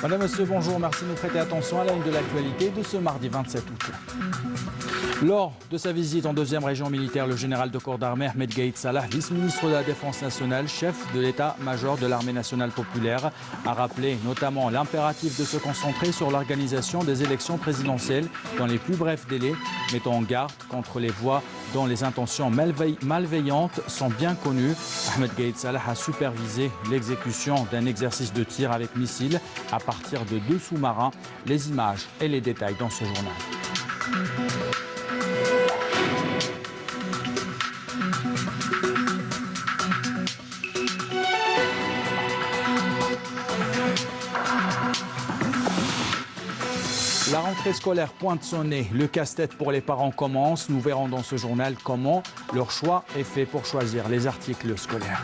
Madame, Monsieur, bonjour. Merci de nous prêter attention à la une de l'actualité de ce mardi 27 août. Lors de sa visite en deuxième région militaire, le général de corps d'armée Ahmed Gaïd Salah, vice-ministre de la Défense nationale, chef de l'état-major de l'armée nationale populaire, a rappelé notamment l'impératif de se concentrer sur l'organisation des élections présidentielles dans les plus brefs délais, mettant en garde contre les voix dont les intentions malveillantes sont bien connues. Ahmed Gaïd Salah a supervisé l'exécution d'un exercice de tir avec missile à partir de 2 sous-marins. Les images et les détails dans ce journal. La rentrée scolaire pointe son nez. Le casse-tête pour les parents commence. Nous verrons dans ce journal comment leur choix est fait pour choisir les articles scolaires.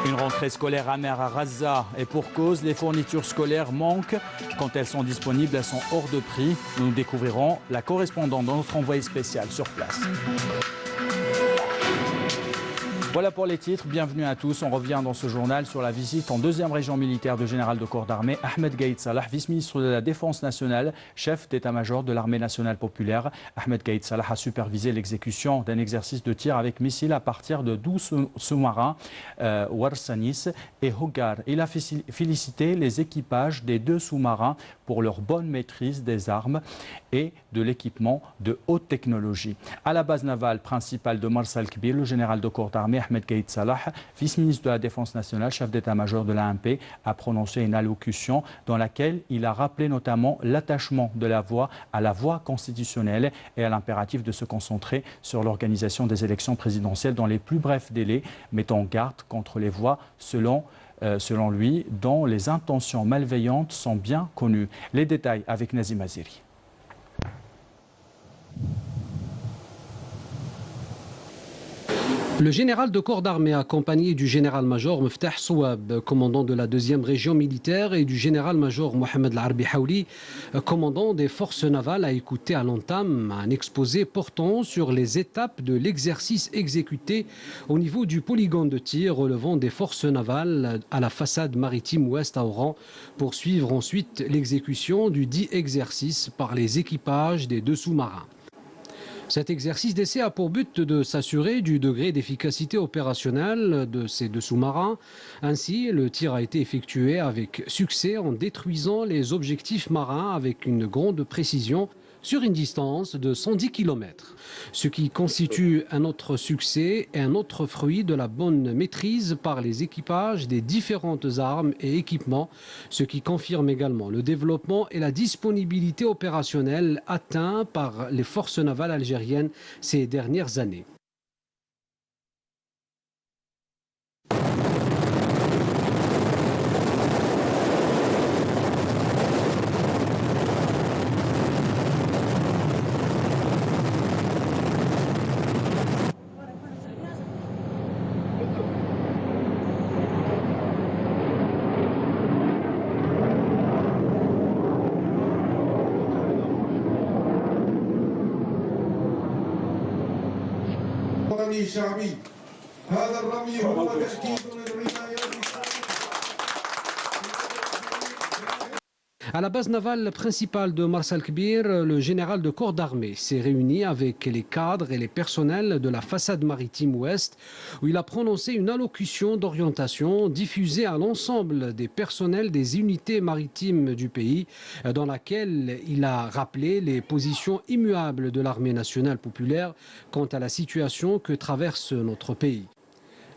Une rentrée scolaire amère à Gaza et pour cause, les fournitures scolaires manquent. Quand elles sont disponibles, elles sont hors de prix. Nous découvrirons la correspondante de notre envoyé spécial sur place. Voilà pour les titres, bienvenue à tous. On revient dans ce journal sur la visite en deuxième région militaire de général de corps d'armée Ahmed Gaïd Salah, vice-ministre de la Défense nationale, chef d'état-major de l'armée nationale populaire. Ahmed Gaïd Salah a supervisé l'exécution d'un exercice de tir avec missile à partir de 12 sous-marins, Warsanis et Hogar. Il a félicité les équipages des 2 sous-marins pour leur bonne maîtrise des armes et de l'équipement de haute technologie. À la base navale principale de Mars Al-Kbir, le général de corps d'armée Ahmed Gaïd Salah, vice-ministre de la Défense nationale, chef d'état-major de l'ANP, a prononcé une allocution dans laquelle il a rappelé notamment l'attachement de la voix à la voie constitutionnelle et à l'impératif de se concentrer sur l'organisation des élections présidentielles dans les plus brefs délais, mettant en garde contre les voix selon lui, dont les intentions malveillantes sont bien connues. Les détails avec Nazim Aziri. Le général de corps d'armée, accompagné du général-major Meftah Souab, commandant de la 2e région militaire, et du général-major Mohamed Larbi Haouli, commandant des forces navales, a écouté à l'entame un exposé portant sur les étapes de l'exercice exécuté au niveau du polygone de tir relevant des forces navales à la façade maritime ouest à Oran, pour suivre ensuite l'exécution du dit exercice par les équipages des 2 sous-marins. Cet exercice d'essai a pour but de s'assurer du degré d'efficacité opérationnelle de ces 2 sous-marins. Ainsi, le tir a été effectué avec succès en détruisant les objectifs marins avec une grande précision sur une distance de 110 km. Ce qui constitue un autre succès et un autre fruit de la bonne maîtrise par les équipages des différentes armes et équipements, ce qui confirme également le développement et la disponibilité opérationnelle atteints par les forces navales algériennes ces dernières années. شعبي هذا الرمي هو تأكيد للرمايات. À la base navale principale de Mars Al-Kbir, le général de corps d'armée s'est réuni avec les cadres et les personnels de la façade maritime ouest, où il a prononcé une allocution d'orientation diffusée à l'ensemble des personnels des unités maritimes du pays, dans laquelle il a rappelé les positions immuables de l'armée nationale populaire quant à la situation que traverse notre pays.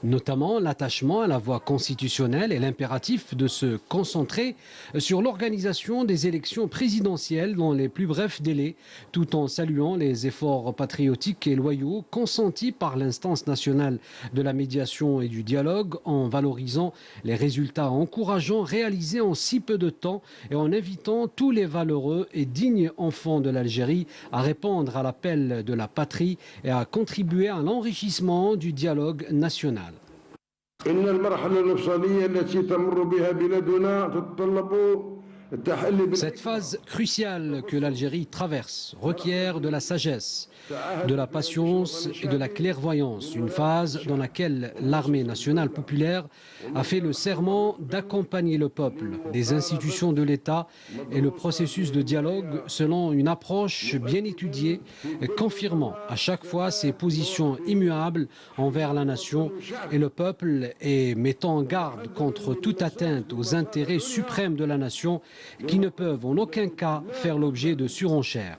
Notamment l'attachement à la voie constitutionnelle et l'impératif de se concentrer sur l'organisation des élections présidentielles dans les plus brefs délais, tout en saluant les efforts patriotiques et loyaux consentis par l'instance nationale de la médiation et du dialogue, en valorisant les résultats encourageants réalisés en si peu de temps et en invitant tous les valeureux et dignes enfants de l'Algérie à répondre à l'appel de la patrie et à contribuer à l'enrichissement du dialogue national. إن المرحلة الإفصالية التي تمر بها بلادنا تتطلب Cette phase cruciale que l'Algérie traverse requiert de la sagesse, de la patience et de la clairvoyance. Une phase dans laquelle l'armée nationale populaire a fait le serment d'accompagner le peuple, les institutions de l'État et le processus de dialogue selon une approche bien étudiée, confirmant à chaque fois ses positions immuables envers la nation et le peuple et mettant en garde contre toute atteinte aux intérêts suprêmes de la nation qui ne peuvent en aucun cas faire l'objet de surenchères.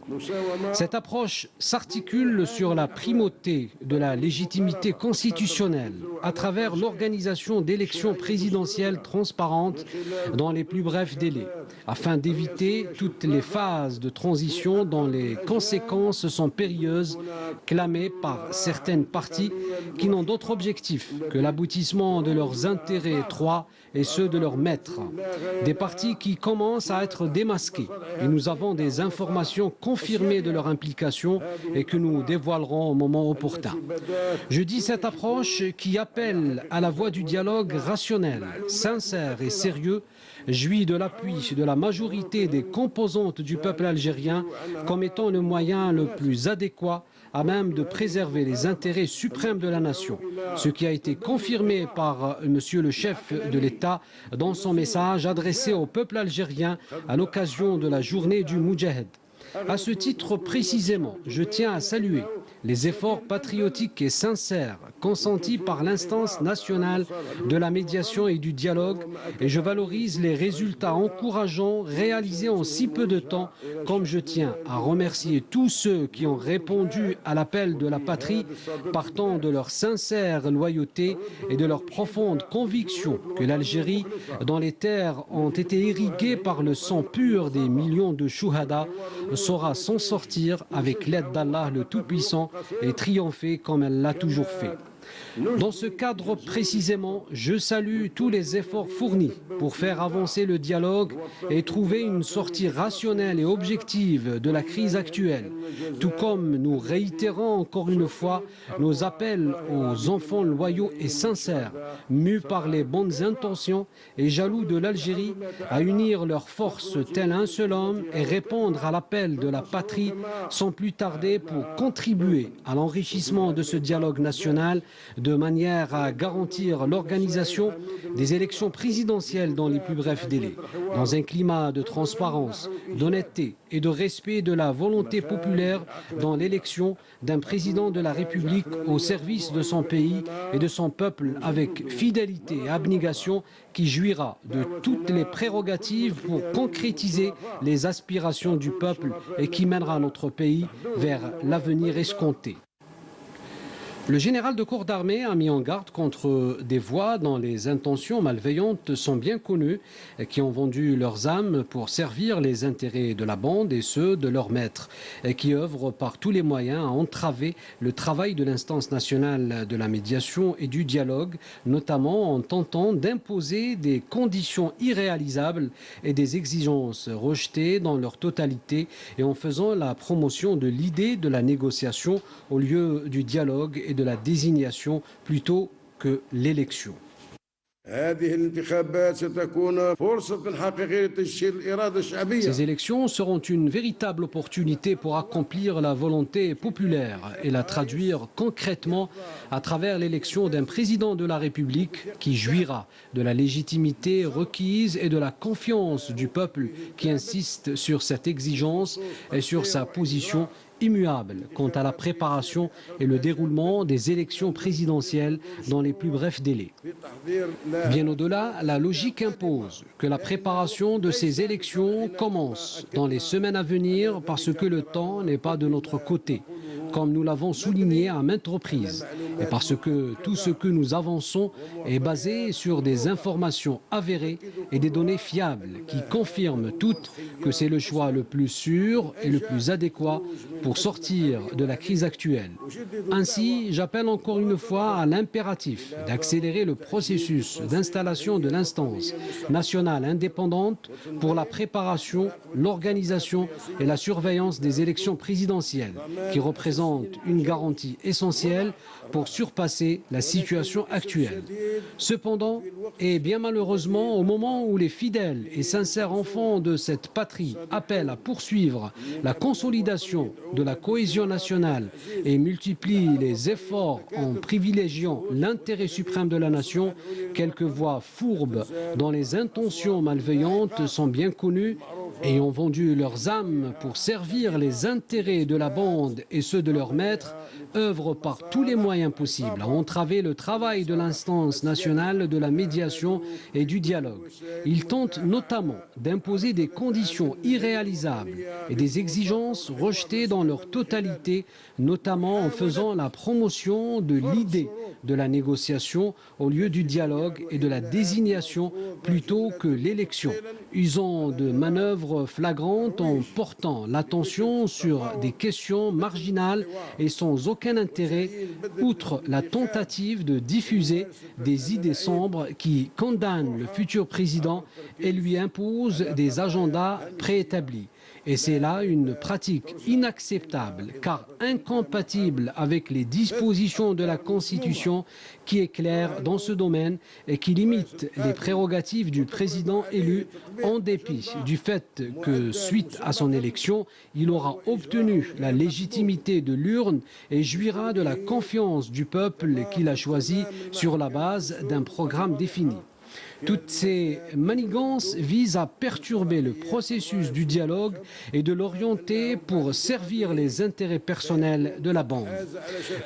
Cette approche s'articule sur la primauté de la légitimité constitutionnelle à travers l'organisation d'élections présidentielles transparentes dans les plus brefs délais, afin d'éviter toutes les phases de transition dont les conséquences sont périlleuses, clamées par certaines parties qui n'ont d'autre objectif que l'aboutissement de leurs intérêts étroits et ceux de leurs maîtres. Des partis qui commencent à être démasqués et nous avons des informations confirmées de leur implication et que nous dévoilerons au moment opportun. Je dis cette approche qui appelle à la voie du dialogue rationnel, sincère et sérieux, jouit de l'appui de la majorité des composantes du peuple algérien comme étant le moyen le plus adéquat à même de préserver les intérêts suprêmes de la nation, ce qui a été confirmé par Monsieur le chef de l'État dans son message adressé au peuple algérien à l'occasion de la journée du Moudjahid. À ce titre précisément, je tiens à saluer les efforts patriotiques et sincères consentis par l'instance nationale de la médiation et du dialogue et je valorise les résultats encourageants réalisés en si peu de temps, comme je tiens à remercier tous ceux qui ont répondu à l'appel de la patrie partant de leur sincère loyauté et de leur profonde conviction que l'Algérie, dont les terres ont été irriguées par le sang pur des millions de chouhada, saura s'en sortir avec l'aide d'Allah le Tout-Puissant et triompher comme elle l'a toujours fait. Dans ce cadre précisément, je salue tous les efforts fournis pour faire avancer le dialogue et trouver une sortie rationnelle et objective de la crise actuelle, tout comme nous réitérons encore une fois nos appels aux enfants loyaux et sincères, mus par les bonnes intentions et jaloux de l'Algérie, à unir leurs forces tel un seul homme et répondre à l'appel de la patrie sans plus tarder pour contribuer à l'enrichissement de ce dialogue national de manière à garantir l'organisation des élections présidentielles dans les plus brefs délais, dans un climat de transparence, d'honnêteté et de respect de la volonté populaire dans l'élection d'un président de la République au service de son pays et de son peuple avec fidélité et abnégation qui jouira de toutes les prérogatives pour concrétiser les aspirations du peuple et qui mènera notre pays vers l'avenir escompté. Le général de corps d'armée a mis en garde contre des voix dont les intentions malveillantes sont bien connues, qui ont vendu leurs âmes pour servir les intérêts de la bande et ceux de leurs maîtres, et qui œuvrent par tous les moyens à entraver le travail de l'instance nationale de la médiation et du dialogue, notamment en tentant d'imposer des conditions irréalisables et des exigences rejetées dans leur totalité et en faisant la promotion de l'idée de la négociation au lieu du dialogue et de la désignation plutôt que l'élection. Ces élections seront une véritable opportunité pour accomplir la volonté populaire et la traduire concrètement à travers l'élection d'un président de la République qui jouira de la légitimité requise et de la confiance du peuple qui insiste sur cette exigence et sur sa position immuable quant à la préparation et le déroulement des élections présidentielles dans les plus brefs délais. Bien au-delà, la logique impose que la préparation de ces élections commence dans les semaines à venir parce que le temps n'est pas de notre côté, comme nous l'avons souligné à maintes reprises, et parce que tout ce que nous avançons est basé sur des informations avérées et des données fiables qui confirment toutes que c'est le choix le plus sûr et le plus adéquat pour sortir de la crise actuelle. Ainsi, j'appelle encore une fois à l'impératif d'accélérer le processus d'installation de l'instance nationale indépendante pour la préparation, l'organisation et la surveillance des élections présidentielles qui représentent représente une garantie essentielle pour surpasser la situation actuelle. Cependant, et bien malheureusement, au moment où les fidèles et sincères enfants de cette patrie appellent à poursuivre la consolidation de la cohésion nationale et multiplient les efforts en privilégiant l'intérêt suprême de la nation, quelques voix fourbes dont les intentions malveillantes sont bien connues et ont vendu leurs âmes pour servir les intérêts de la bande et ceux de leurs maîtres, œuvrent par tous les moyens possibles à entraver le travail de l'instance nationale de la médiation et du dialogue. Ils tentent notamment d'imposer des conditions irréalisables et des exigences rejetées dans leur totalité, notamment en faisant la promotion de l'idée de la négociation au lieu du dialogue et de la désignation plutôt que l'élection, usant de manœuvres flagrantes en portant l'attention sur des questions marginales et sans aucun intérêt, outre la tentative de diffuser des idées sombres qui condamnent le futur président et lui imposent des agendas préétablis. Et c'est là une pratique inacceptable, car incompatible avec les dispositions de la Constitution qui est claire dans ce domaine et qui limite les prérogatives du président élu en dépit du fait que, suite à son élection, il aura obtenu la légitimité de l'urne et jouira de la confiance du peuple qu'il a choisi sur la base d'un programme défini. Toutes ces manigances visent à perturber le processus du dialogue et de l'orienter pour servir les intérêts personnels de la bande.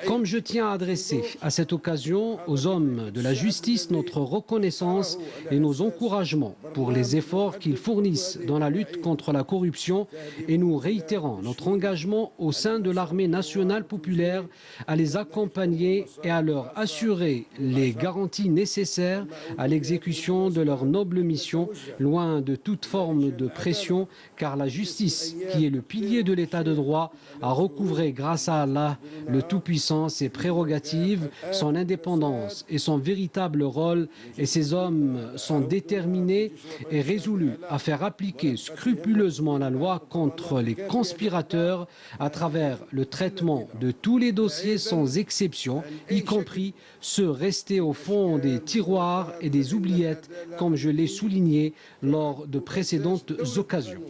Comme je tiens à adresser à cette occasion aux hommes de la justice notre reconnaissance et nos encouragements pour les efforts qu'ils fournissent dans la lutte contre la corruption, et nous réitérons notre engagement au sein de l'armée nationale populaire à les accompagner et à leur assurer les garanties nécessaires à l'exécution de leur noble mission, loin de toute forme de pression, car la justice, qui est le pilier de l'état de droit, a recouvré grâce à Allah, le Tout-Puissant, ses prérogatives, son indépendance et son véritable rôle, et ces hommes sont déterminés et résolus à faire appliquer scrupuleusement la loi contre les conspirateurs à travers le traitement de tous les dossiers sans exception, y compris ceux restés au fond des tiroirs et des oubliettes, comme je l'ai souligné lors de précédentes occasions.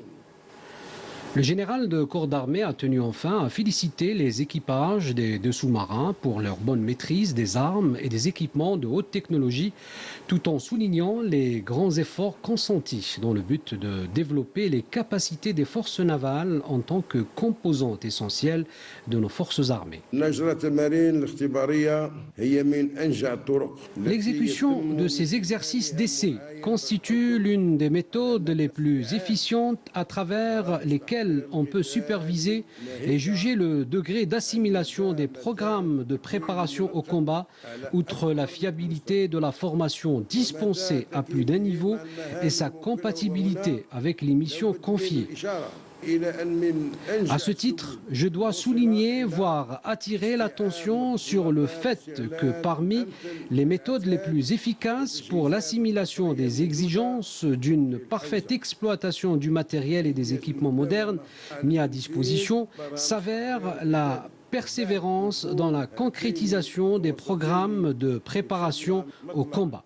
Le général de corps d'armée a tenu enfin à féliciter les équipages des deux sous-marins pour leur bonne maîtrise des armes et des équipements de haute technologie, tout en soulignant les grands efforts consentis dans le but de développer les capacités des forces navales en tant que composante essentielle de nos forces armées. L'exécution de ces exercices d'essai constitue l'une des méthodes les plus efficientes à travers lesquelles on peut superviser et juger le degré d'assimilation des programmes de préparation au combat, outre la fiabilité de la formation dispensée à plus d'un niveau et sa compatibilité avec les missions confiées. À ce titre, je dois souligner, voire attirer l'attention sur le fait que parmi les méthodes les plus efficaces pour l'assimilation des exigences d'une parfaite exploitation du matériel et des équipements modernes mis à disposition s'avère la persévérance dans la concrétisation des programmes de préparation au combat.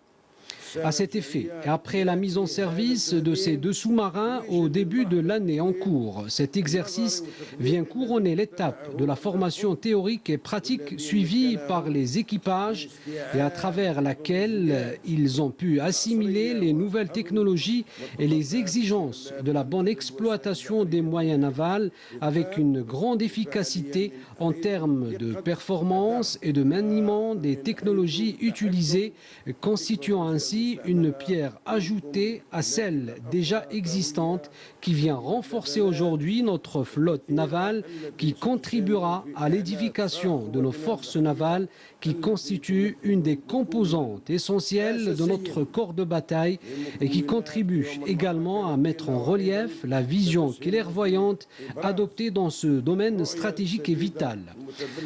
À cet effet, et après la mise en service de ces deux sous-marins au début de l'année en cours, cet exercice vient couronner l'étape de la formation théorique et pratique suivie par les équipages et à travers laquelle ils ont pu assimiler les nouvelles technologies et les exigences de la bonne exploitation des moyens navals avec une grande efficacité en termes de performance et de maniement des technologies utilisées, constituant ainsi une pierre ajoutée à celle déjà existante qui vient renforcer aujourd'hui notre flotte navale qui contribuera à l'édification de nos forces navales qui constituent une des composantes essentielles de notre corps de bataille et qui contribue également à mettre en relief la vision clairvoyante adoptée dans ce domaine stratégique et vital.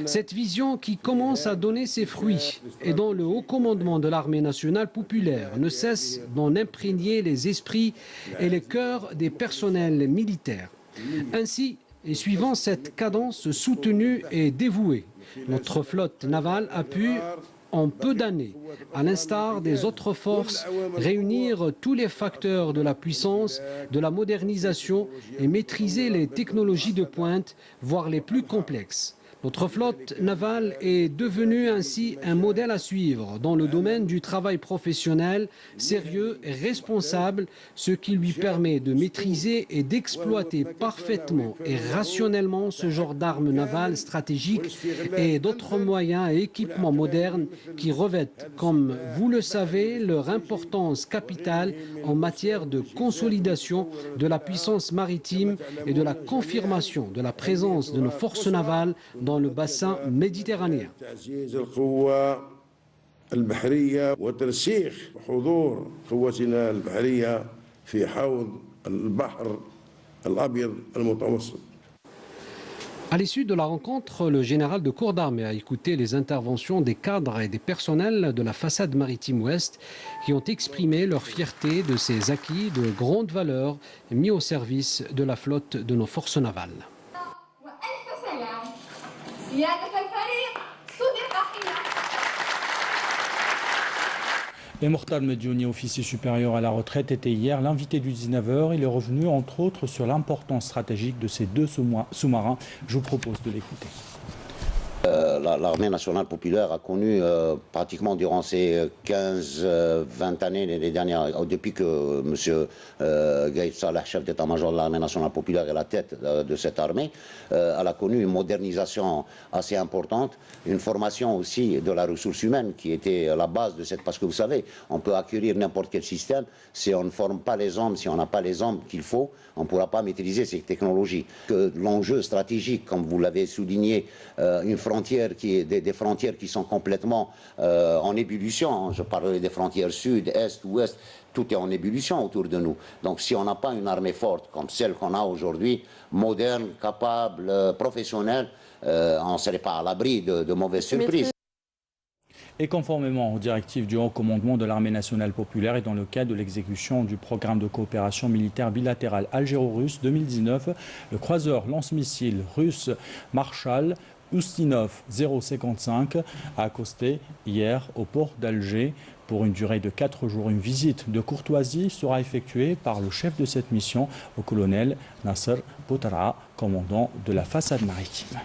Cette vision qui commence à donner ses fruits et dont le haut commandement de l'armée nationale populaire ne cesse d'en imprégner les esprits et les cœurs des personnels militaires. Ainsi, Et suivant cette cadence soutenue et dévouée, notre flotte navale a pu, en peu d'années, à l'instar des autres forces, réunir tous les facteurs de la puissance, de la modernisation et maîtriser les technologies de pointe, voire les plus complexes. Notre flotte navale est devenue ainsi un modèle à suivre dans le domaine du travail professionnel, sérieux et responsable, ce qui lui permet de maîtriser et d'exploiter parfaitement et rationnellement ce genre d'armes navales stratégiques et d'autres moyens et équipements modernes qui revêtent, comme vous le savez, leur importance capitale en matière de consolidation de la puissance maritime et de la confirmation de la présence de nos forces navales dans le bassin méditerranéen. À l'issue de la rencontre, le général de corps d'armée a écouté les interventions des cadres et des personnels de la façade maritime ouest qui ont exprimé leur fierté de ces acquis de grande valeur mis au service de la flotte de nos forces navales. Et Mortal Medjouni, officier supérieur à la retraite, était hier l'invité du 19h. Il est revenu entre autres sur l'importance stratégique de ces deux sous-marins. Je vous propose de l'écouter. L'armée nationale populaire a connu pratiquement durant ces 15-20 années les dernières, depuis que M. Gaïd Salah, chef d'état-major de l'armée nationale populaire, est la tête de cette armée, elle a connu une modernisation assez importante, une formation aussi de la ressource humaine qui était la base de cette... Parce que vous savez, on peut acquérir n'importe quel système, si on ne forme pas les hommes, si on n'a pas les hommes qu'il faut, on ne pourra pas maîtriser ces technologies. L'enjeu stratégique, comme vous l'avez souligné, une frontière qui est des frontières qui sont complètement en ébullition. Je parle des frontières sud, est, ouest, tout est en ébullition autour de nous. Donc si on n'a pas une armée forte comme celle qu'on a aujourd'hui, moderne, capable, professionnelle, on ne serait pas à l'abri de mauvaises surprises. Et conformément aux directives du Haut Commandement de l'Armée nationale populaire et dans le cadre de l'exécution du programme de coopération militaire bilatérale algéro-russe 2019, le croiseur lance-missile russe Marshal Ustinov 055 a accosté hier au port d'Alger pour une durée de 4 jours. Une visite de courtoisie sera effectuée par le chef de cette mission, le colonel Nasser Boutara, commandant de la façade maritime.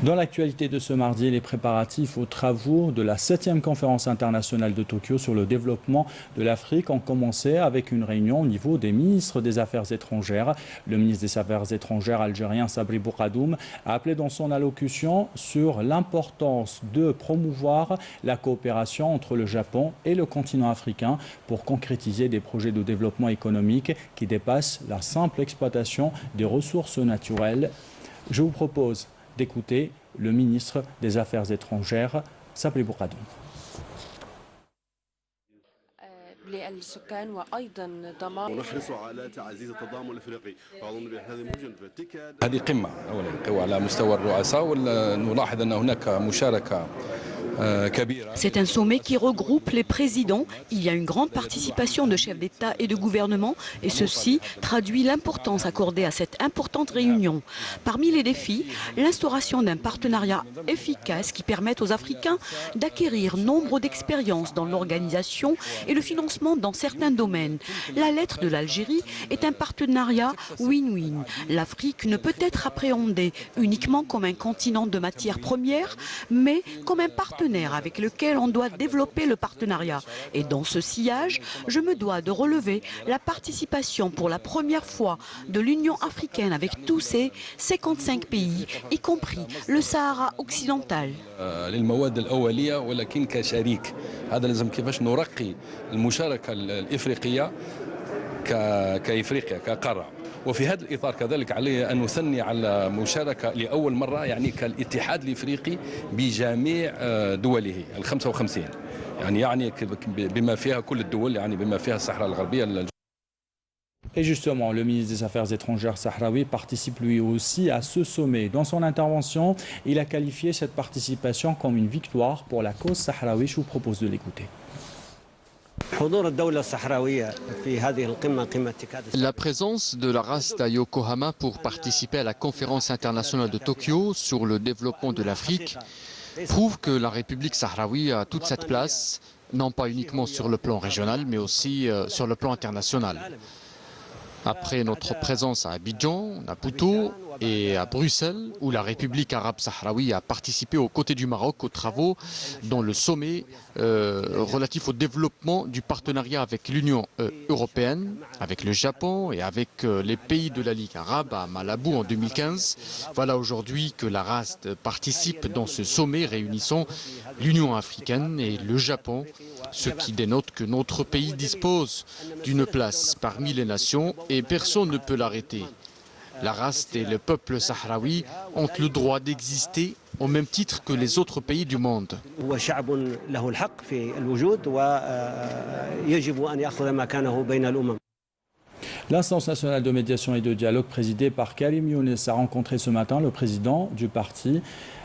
Dans l'actualité de ce mardi, les préparatifs aux travaux de la 7e conférence internationale de Tokyo sur le développement de l'Afrique ont commencé avec une réunion au niveau des ministres des Affaires étrangères. Le ministre des Affaires étrangères algérien Sabri Bourgadoum a appelé dans son allocution sur l'importance de promouvoir la coopération entre le Japon et le continent africain pour concrétiser des projets de développement économique qui dépassent la simple exploitation des ressources naturelles. Je vous propose d'écouter le ministre des Affaires étrangères, Sabri Bourgadoum. هذه قمة أولا على مستوى الرؤساء ونلاحظ أن هناك مشاركة. C'est un sommet qui regroupe les présidents. Il y a une grande participation de chefs d'État et de gouvernement et ceci traduit l'importance accordée à cette importante réunion. Parmi les défis, l'instauration d'un partenariat efficace qui permette aux Africains d'acquérir nombre d'expériences dans l'organisation et le financement dans certains domaines. La lettre de l'Algérie est un partenariat win-win. L'Afrique ne peut être appréhendée uniquement comme un continent de matières premières, mais comme un partenaire avec lequel on doit développer le partenariat. Et dans ce sillage, je me dois de relever la participation pour la première fois de l'Union africaine avec tous ses 55 pays, y compris le Sahara occidental. وفي هذا الإطار كذلك عليه أن نثني على مشاركة لأول مرة يعني كالاتحاد الإفريقي بجميع دوله 55 يعني بما فيها كل الدول يعني بما فيها الصحراء الغربية. Et justement, le ministre des Affaires étrangères sahraoui participe lui aussi à ce sommet. Dans son intervention, il a qualifié cette participation comme une victoire pour la cause sahraoui. Je vous propose de l'écouter. La présence de la RAST à Yokohama pour participer à la conférence internationale de Tokyo sur le développement de l'Afrique prouve que la République sahraoui a toute cette place, non pas uniquement sur le plan régional, mais aussi sur le plan international. Après notre présence à Abidjan, à Maputo et à Bruxelles, où la République arabe sahraoui a participé aux côtés du Maroc aux travaux dans le sommet relatif au développement du partenariat avec l'Union européenne, avec le Japon et avec les pays de la Ligue arabe à Malabo en 2015. Voilà aujourd'hui que la RAST participe dans ce sommet réunissant l'Union africaine et le Japon, ce qui dénote que notre pays dispose d'une place parmi les nations et personne ne peut l'arrêter. La RAST et le peuple sahraoui ont le droit d'exister au même titre que les autres pays du monde. L'instance nationale de médiation et de dialogue présidée par Karim Younes a rencontré ce matin le président du parti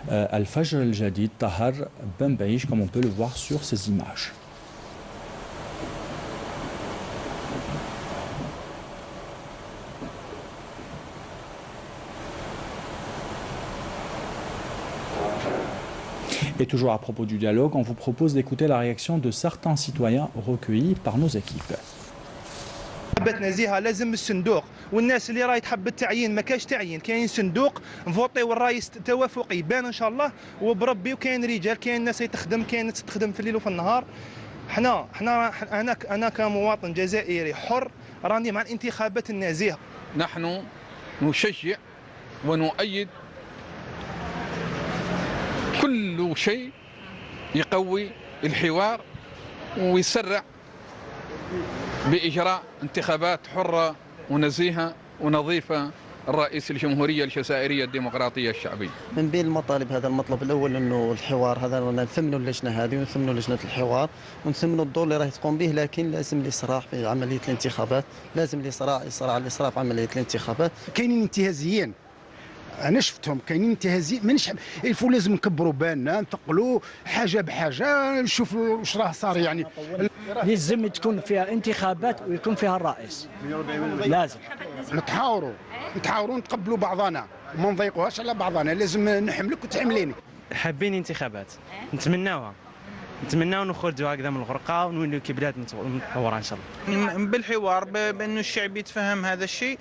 Al-Fajr al-Jadid, Tahar Bembaïch, comme on peut le voir sur ces images. Et toujours à propos du dialogue, on vous propose d'écouter la réaction de certains citoyens recueillis par nos équipes. نزيهة لازم الصندوق والناس اللي راهي تحب التعيين ما كاش تعيين كاين صندوق نفوطيو الرئيس توافقي يبان ان شاء الله وبربي وكاين رجال كاين ناس تخدم كاين ناس تخدم في الليل وفي النهار حنا انا كمواطن جزائري حر راني مع الانتخابات النزيهة. نحن نشجع ونؤيد كل شيء يقوي الحوار ويسرع بإجراء انتخابات حرة ونزيهة ونظيفة الرئيس الجمهورية الجزائرية الديمقراطية الشعبية. من بين المطالب هذا المطلب الأول أنه الحوار هذا نثمنوا اللجنة هذه ونثمنوا لجنة الحوار ونثمنوا الدور اللي راهي تقوم به، لكن لازم الإسراع في عملية الانتخابات، لازم الإسراع في عملية الانتخابات. كاينين انتهازيين انا شفتهم كاينين انتهازيين مانيش الفو لازم نكبروا بالنا نثقلوا حاجه بحاجه نشوفوا واش راه صار يعني لازم تكون فيها انتخابات ويكون فيها الرئيس لازم نتحاوروا نتقبلوا بعضنا وما نضيقوهاش على بعضنا لازم نحملك وتحمليني. حابين انتخابات نتمناو نخرجوا هكذا من الغرقه ونوليو كبلاد متطوره ان شاء الله بالحوار بانه الشعب يتفهم هذا الشيء،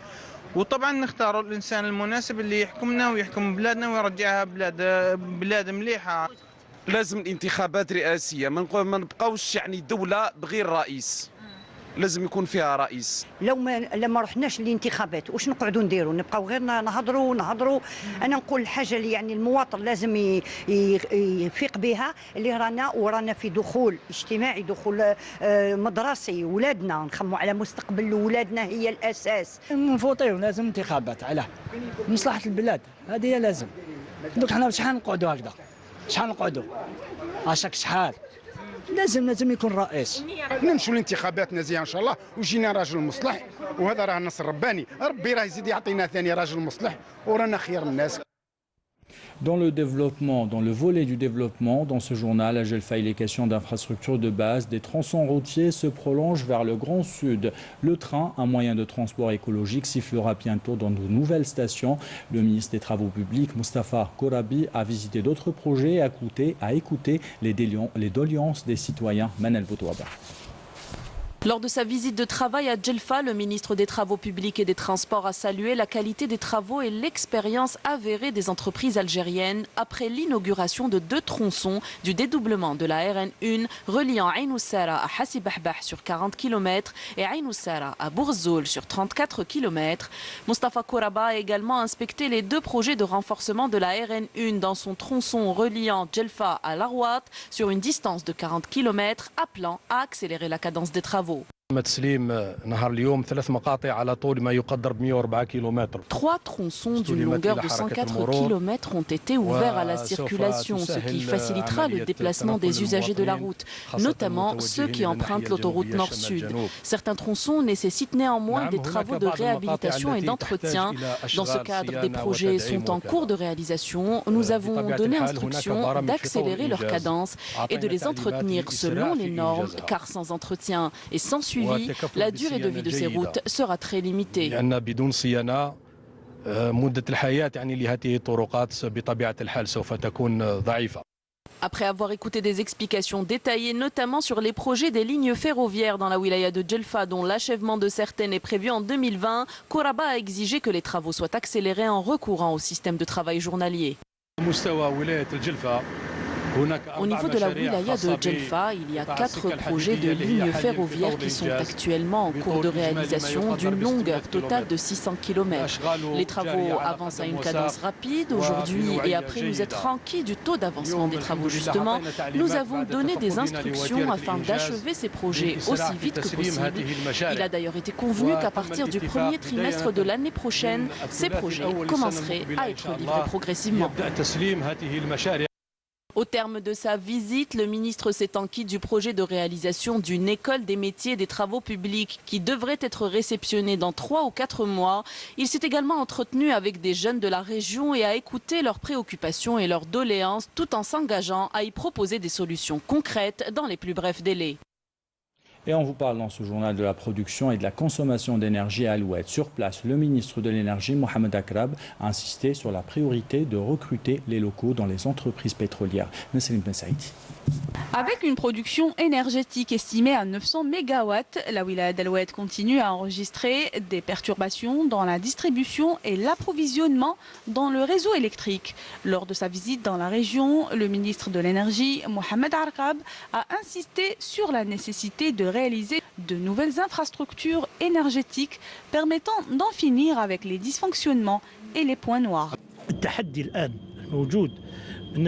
وطبعا نختاروا الانسان المناسب اللي يحكمنا ويحكم بلادنا ويرجعها بلاد مليحه. لازم الانتخابات رئاسيه، ما نبقاوش يعني دوله بغير رئيس، لازم يكون فيها رئيس. لما رحناش للانتخابات واش نقعدوا نديروا؟ نبقاو غير نهضروا. انا نقول الحاجه اللي يعني المواطن لازم يفيق بها، اللي رانا في دخول اجتماعي، دخول مدرسي، ولادنا نخموا على مستقبل ولادنا هي الاساس. نفوطيو لازم انتخابات على مصلحه البلاد، هذه لازم. دوك حنا شحال نقعدوا هكذا، شحال نقعدوا عاشك شحال لازم يكون رئيس. نمشوا لانتخابات نزيهه ان شاء الله وجينا راجل مصلح، وهذا راه نصر رباني، ربي راه يزيد يعطينا ثاني راجل مصلح ورانا خير الناس. Dans le développement, dans le volet du développement, dans ce journal, à Gelfa, il est question d'infrastructures de base. Des tronçons routiers se prolongent vers le Grand Sud. Le train, un moyen de transport écologique, sifflera bientôt dans de nouvelles stations. Le ministre des Travaux publics, Moustapha Korabi, a visité d'autres projets et a écouté les doléances des citoyens. Manel Boutouaba. Lors de sa visite de travail à Djelfa, le ministre des Travaux publics et des Transports a salué la qualité des travaux et l'expérience avérée des entreprises algériennes après l'inauguration de 2 tronçons du dédoublement de la RN1 reliant Ain Oussara à Hassibahbah sur 40 km et Ain Oussara à Bourzoul sur 34 km. Moustapha Kouraba a également inspecté les 2 projets de renforcement de la RN1 dans son tronçon reliant Djelfa à Larouat sur une distance de 40 km, appelant à accélérer la cadence des travaux. 3 tronçons d'une longueur de 104 km ont été ouverts à la circulation, ce qui facilitera le déplacement des usagers de la route, notamment ceux qui empruntent l'autoroute Nord-Sud. Certains tronçons nécessitent néanmoins des travaux de réhabilitation et d'entretien. Dans ce cadre, des projets sont en cours de réalisation. Nous avons donné instruction d'accélérer leur cadence et de les entretenir selon les normes, car sans entretien et sans suivi, la durée de vie de ces routes sera très limitée. Après avoir écouté des explications détaillées, notamment sur les projets des lignes ferroviaires dans la wilaya de Djelfa, dont l'achèvement de certaines est prévu en 2020, Koraba a exigé que les travaux soient accélérés en recourant au système de travail journalier. Au niveau de la wilaya de Djelfa, il y a 4 projets de lignes ferroviaires qui sont actuellement en cours de réalisation d'une longueur totale de 600 km. Les travaux avancent à une cadence rapide. Aujourd'hui et après nous être tranquilles du taux d'avancement des travaux justement, nous avons donné des instructions afin d'achever ces projets aussi vite que possible. Il a d'ailleurs été convenu qu'à partir du premier trimestre de l'année prochaine, ces projets commenceraient à être livrés progressivement. Au terme de sa visite, le ministre s'est enquis du projet de réalisation d'une école des métiers et des travaux publics qui devrait être réceptionnée dans 3 ou 4 mois. Il s'est également entretenu avec des jeunes de la région et a écouté leurs préoccupations et leurs doléances tout en s'engageant à y proposer des solutions concrètes dans les plus brefs délais. Et on vous parle dans ce journal de la production et de la consommation d'énergie à Alouette. Sur place, le ministre de l'Énergie, Mohamed Akrab, a insisté sur la priorité de recruter les locaux dans les entreprises pétrolières. Nassim Ben Saïdi. Avec une production énergétique estimée à 900 MW, la wilaya d'Alouette continue à enregistrer des perturbations dans la distribution et l'approvisionnement dans le réseau électrique. Lors de sa visite dans la région, le ministre de l'Énergie, Mohamed Akrab, a insisté sur la nécessité de réaliser de nouvelles infrastructures énergétiques permettant d'en finir avec les dysfonctionnements et les points noirs. Le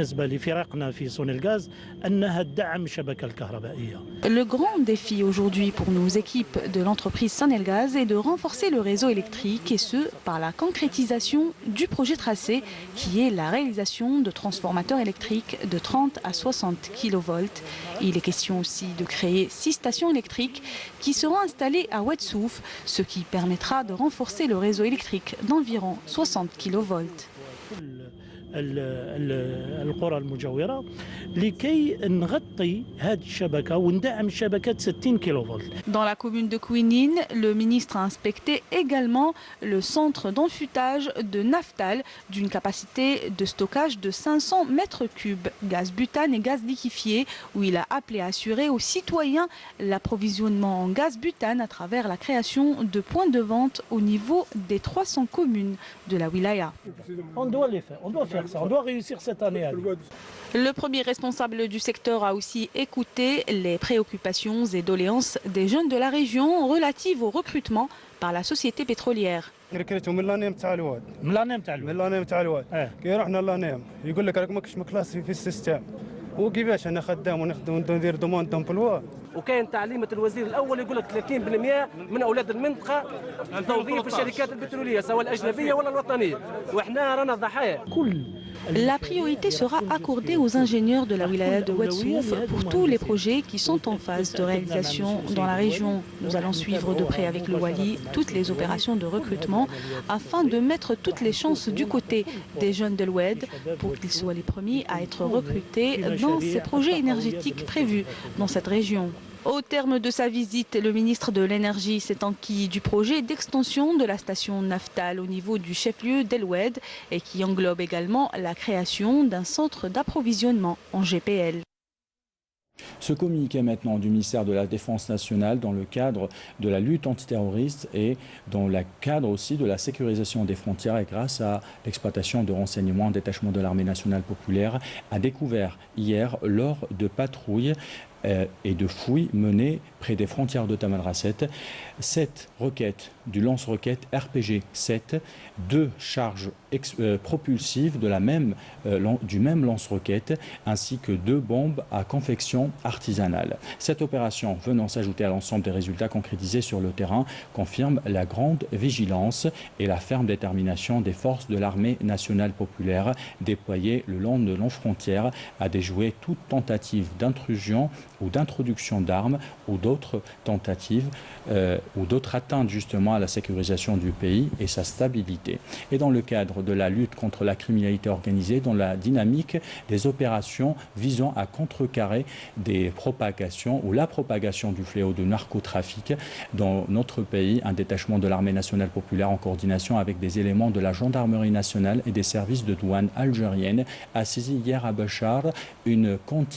grand défi aujourd'hui pour nos équipes de l'entreprise Sonelgaz est de renforcer le réseau électrique et ce par la concrétisation du projet tracé qui est la réalisation de transformateurs électriques de 30 à 60 kV. Il est question aussi de créer 6 stations électriques qui seront installées à Ouedsouf, ce qui permettra de renforcer le réseau électrique d'environ 60 kV. القرى المجاورة لكي نغطي هذه الشبكة وندعم شبكة 60 كيلو. Dans la commune de Kouinine, le ministre a inspecté également le centre d'enfûtage de Naftal d'une capacité de stockage de 500 mètres cubes, gaz butane et gaz liquéfié, où il a appelé à assurer aux citoyens l'approvisionnement en gaz butane à travers la création de points de vente au niveau des 300 communes de la wilaya. On doit les faire, on doit faire ça, on doit réussir cette année. Le premier responsable du secteur a aussi écouté les préoccupations et doléances des jeunes de la région relatives au recrutement par la société pétrolière. وكيفاش انا خدام وندير دوموند دومبلوا وكاين تعليمه الوزير الاول يقول لك 30% من اولاد المنطقه توظيف في الشركات البتروليه سواء الاجنبيه ولا الوطنيه وحنا رانا ضحايا. La priorité sera accordée aux ingénieurs de la wilaya de Ouedsouf pour tous les projets qui sont en phase de réalisation dans la région. Nous allons suivre de près avec le Wali toutes les opérations de recrutement afin de mettre toutes les chances du côté des jeunes de l'Oued pour qu'ils soient les premiers à être recrutés dans ces projets énergétiques prévus dans cette région. Au terme de sa visite, le ministre de l'Énergie s'est enquis du projet d'extension de la station Naftal au niveau du chef-lieu d'El Oued et qui englobe également la création d'un centre d'approvisionnement en GPL. Ce communiqué maintenant du ministère de la Défense nationale dans le cadre de la lutte antiterroriste et dans le cadre aussi de la sécurisation des frontières et grâce à l'exploitation de renseignements en détachement de l'armée nationale populaire a découvert hier lors de patrouilles et de fouilles menées près des frontières de Tamanrasset. 7 roquettes du lance-roquettes RPG-7, 2 charges propulsives du même lance-roquette, ainsi que 2 bombes à confection artisanale. Cette opération, venant s'ajouter à l'ensemble des résultats concrétisés sur le terrain, confirme la grande vigilance et la ferme détermination des forces de l'armée nationale populaire déployées le long de nos frontières à déjouer toute tentative d'intrusion ou d'introduction d'armes ou d'autres tentatives ou d'autres atteintes justement à la sécurisation du pays et sa stabilité. Et dans le cadre de la lutte contre la criminalité organisée, dans la dynamique des opérations visant à contrecarrer des propagations ou la propagation du fléau de narcotrafic dans notre pays, un détachement de l'armée nationale populaire en coordination avec des éléments de la gendarmerie nationale et des services de douane algérienne a saisi hier à Bachar une grande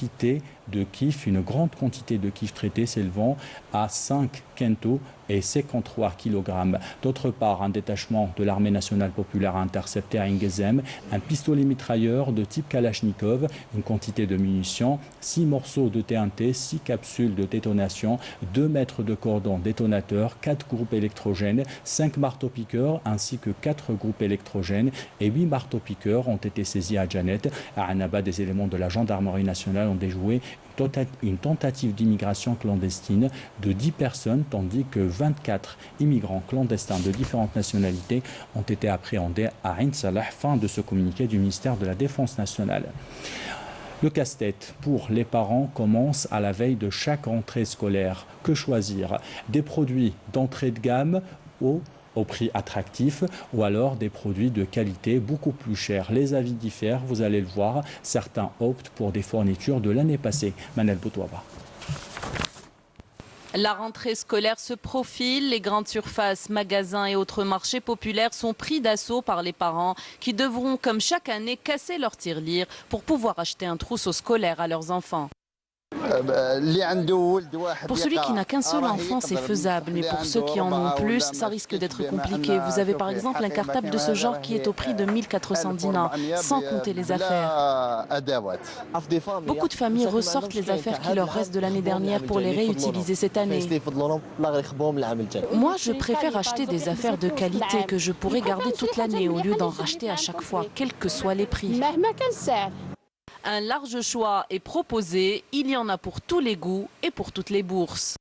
quantité de kif traités s'élevant à 5 quintaux et 53 kg. D'autre part, un détachement de l'armée nationale populaire a intercepté à Ingezem un pistolet mitrailleur de type Kalachnikov, une quantité de munitions, 6 morceaux de TNT, 6 capsules de détonation, 2 mètres de cordon détonateur, 4 groupes électrogènes, 5 marteaux-piqueurs ainsi que 4 groupes électrogènes et 8 marteaux-piqueurs ont été saisis à Janet. À Annaba, des éléments de la gendarmerie nationale ont déjoué une tentative d'immigration clandestine de 10 personnes, tandis que 24 immigrants clandestins de différentes nationalités ont été appréhendés à Ain Salah. Fin de ce communiqué du ministère de la Défense nationale. Le casse-tête pour les parents commence à la veille de chaque rentrée scolaire. Que choisir? Des produits d'entrée de gamme au prix attractif ou alors des produits de qualité beaucoup plus chers. Les avis diffèrent, vous allez le voir. Certains optent pour des fournitures de l'année passée. Manel Boutouaba. La rentrée scolaire se profile. Les grandes surfaces, magasins et autres marchés populaires sont pris d'assaut par les parents qui devront, comme chaque année, casser leur tirelire pour pouvoir acheter un trousseau scolaire à leurs enfants. Pour celui qui n'a qu'un seul enfant, c'est faisable, mais pour ceux qui en ont plus, ça risque d'être compliqué. Vous avez par exemple un cartable de ce genre qui est au prix de 1400 dinars, sans compter les affaires. Beaucoup de familles ressortent les affaires qui leur restent de l'année dernière pour les réutiliser cette année. Moi, je préfère acheter des affaires de qualité que je pourrais garder toute l'année au lieu d'en racheter à chaque fois, quels que soient les prix. Un large choix est proposé, il y en a pour tous les goûts et pour toutes les bourses.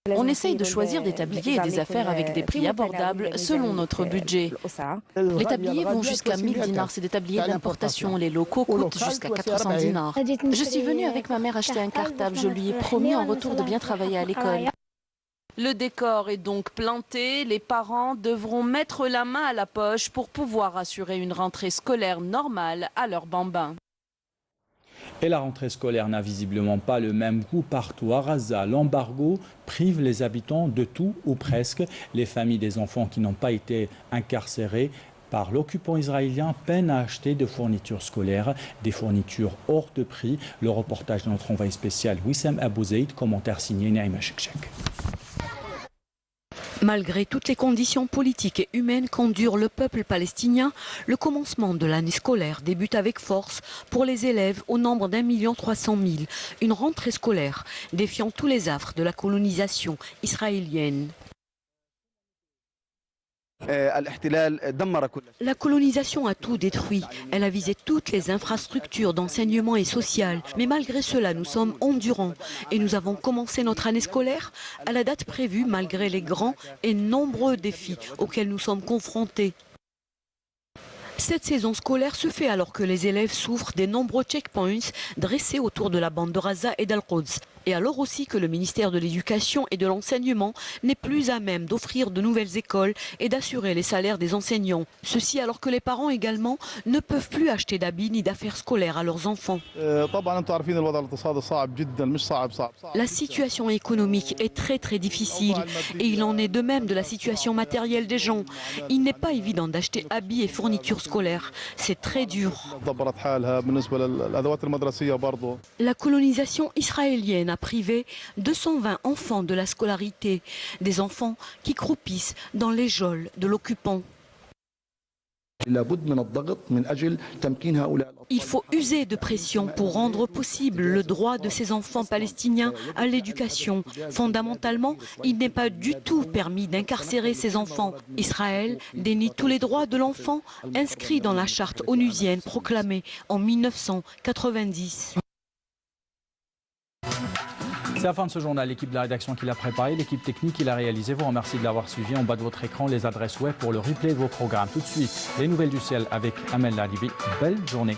On essaye de choisir des tabliers et des affaires avec des prix abordables selon notre budget. Les tabliers vont jusqu'à 1000 dinars, c'est des tabliers d'importation. Les locaux coûtent jusqu'à 400 dinars. Je suis venue avec ma mère acheter un cartable, je lui ai promis en retour de bien travailler à l'école. Le décor est donc planté, les parents devront mettre la main à la poche pour pouvoir assurer une rentrée scolaire normale à leurs bambins. Et la rentrée scolaire n'a visiblement pas le même goût partout. À Gaza, l'embargo prive les habitants de tout ou presque. Les familles des enfants qui n'ont pas été incarcérés par l'occupant israélien peinent à acheter des fournitures scolaires, des fournitures hors de prix. Le reportage de notre envoyé spécial Wissam Abouzeid, commentaire signé Naïma Chekchek. Malgré toutes les conditions politiques et humaines qu'endure le peuple palestinien, le commencement de l'année scolaire débute avec force pour les élèves au nombre d'1 300 000. Une rentrée scolaire défiant tous les affres de la colonisation israélienne. La colonisation a tout détruit. Elle a visé toutes les infrastructures d'enseignement et social. Mais malgré cela, nous sommes endurants. Et nous avons commencé notre année scolaire à la date prévue malgré les grands et nombreux défis auxquels nous sommes confrontés. Cette saison scolaire se fait alors que les élèves souffrent des nombreux checkpoints dressés autour de la bande de Gaza et d'Al-Quds. Et alors aussi que le ministère de l'Éducation et de l'Enseignement n'est plus à même d'offrir de nouvelles écoles et d'assurer les salaires des enseignants. Ceci alors que les parents également ne peuvent plus acheter d'habits ni d'affaires scolaires à leurs enfants. La situation économique est très difficile et il en est de même de la situation matérielle des gens. Il n'est pas évident d'acheter habits et fournitures scolaires. C'est très dur. La colonisation israélienne a privé 220 enfants de la scolarité, des enfants qui croupissent dans les geôles de l'occupant. Il faut user de pression pour rendre possible le droit de ces enfants palestiniens à l'éducation. Fondamentalement, il n'est pas du tout permis d'incarcérer ces enfants. Israël dénie tous les droits de l'enfant inscrits dans la charte onusienne proclamée en 1990. C'est la fin de ce journal. L'équipe de la rédaction qui l'a préparé, l'équipe technique qui l'a réalisé vous remercie de l'avoir suivi. En bas de votre écran, les adresses web pour le replay de vos programmes. Tout de suite, les nouvelles du ciel avec Amel Lalibi. Belle journée.